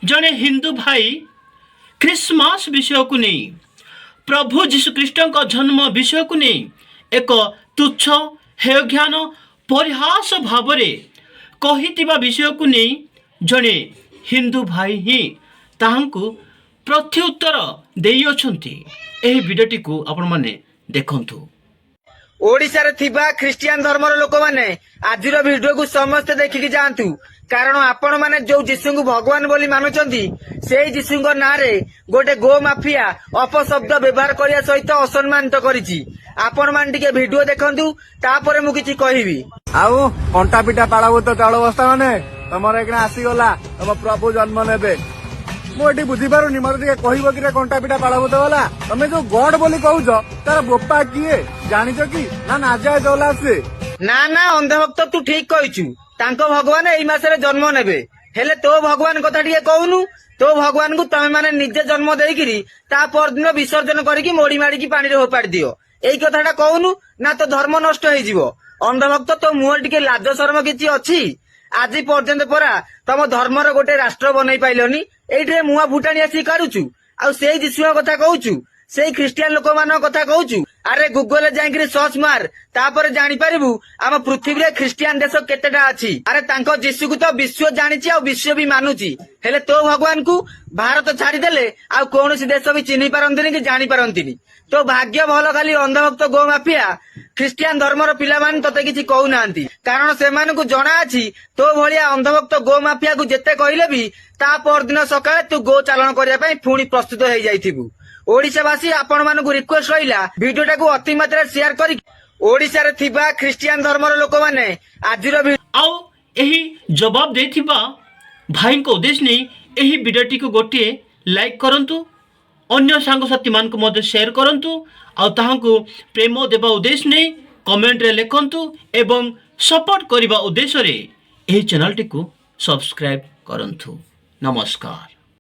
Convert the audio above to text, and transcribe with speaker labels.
Speaker 1: जड़े हिंदू भाई क्रिसमस विषय को नहीं प्रभु जीशुख्रीष्ट जन्म विषय को नहीं एक तुच्छ हेयज्ञान परिहास भाव कही विषय को नहीं जड़े हिंदू भाई ही ताहांकु प्रत्युत्तर देइअछंती। एही वीडियोटी को आपण माने देखंतु।
Speaker 2: ओडिशा रे थिबा ख्रिस्टियन धर्मर लोक माने आजिर वीडियो को समस्त देखिकी जांतु कारण आपण माने जो जीशु को भगवान बोली मानुचंती सेही जीशु ना रे गोटे गो माफिया अपशब्द व्यवहार करिया सहित असम्मानित करिछि। आपण मान टिके वीडियो देखंतु तापरे मु किछि कहिबी।
Speaker 3: आउ कंटा पिटा पाळाबो तो चाउल बस्ता माने तमर एकना आसी गला तम प्रभु जन्म नेबे मुझे बुझी पारुनी मत कह कि कंटा पिटा पाळाभूत वाला तमे जो गॉड बोली कहूच तार बोपा किए जानिच कि ना नाजाय चला से
Speaker 2: ना ना अंधभक्त तू ठीक कहिचु तांको भगवान एई मासरे जन्म नेबे हेले तो भगवान कथा टिके कहूनु तो भगवान को तमे माने निजे जन्म देइकिरी ता परदिन विसर्जन करिकी मोड़ी माड़ीकी पानी रे होपाड़ी दियो एई कथाटा कहूनु ना तो धर्म नष्ट होई जिवो। अंधभक्त तो मुह टिके लाज शर्म किछि अछि आज पर्यंत परा तम धर्मर गोटे राष्ट्र बनई पाइलनी एइठे मुआ भूटाणी आसी काढुचु आ सेई जीशु कथा कहूचु सेई ख्रिस्टियन लोक मान कथा कहूचु। अरे गूगल जाइकरी सर्च मार तापर जानि पारिबु आम पृथ्वी रे ख्रिस्टियन देश केतेटा अछि। अरे तांको जीशु को तो विश्व जानिछि आ विश्व भी मानुछि हेले तो भगवान को भारत छाड़ी देले आ कोनोसी देश भी चिन्हि पारंतिनी कि जानि पारंतिनी। तो भाग्य भल खाली अंधभक्त गो माफिया ख्रिस्टियन धर्मर पिला मान तते किछि कहू नांती कारण सेमान को जणा अछि तो भलिया अंधभक्त गो माफिया को जेते कहिले भी ता परदिन सकाळे तू गो चालन करिया पई पुणी प्रस्तुत हो जाइथिबु। ओडिशावासी आपण मानकु रिक्वेस्ट रहिला वीडियोटा को अति मात्रा शेयर करी ओडिशा रे थिबा ख्रिस्टियन धर्मर लोक माने आजिर
Speaker 1: आउ एही जवाब देथिबा भाई को उद्देश्य नहीं एही वीडियोटी को गोटे लाइक करंतु अन्य सांग साथी मान को मध्य शेयर करंतु आ ताहांकु प्रेम देबा उद्देश्य नहीं कमेंट रे लिखंतु एवं सपोर्ट करबा उद्देश्य रे एही चैनल टी को सब्सक्राइब करंतु। नमस्कार।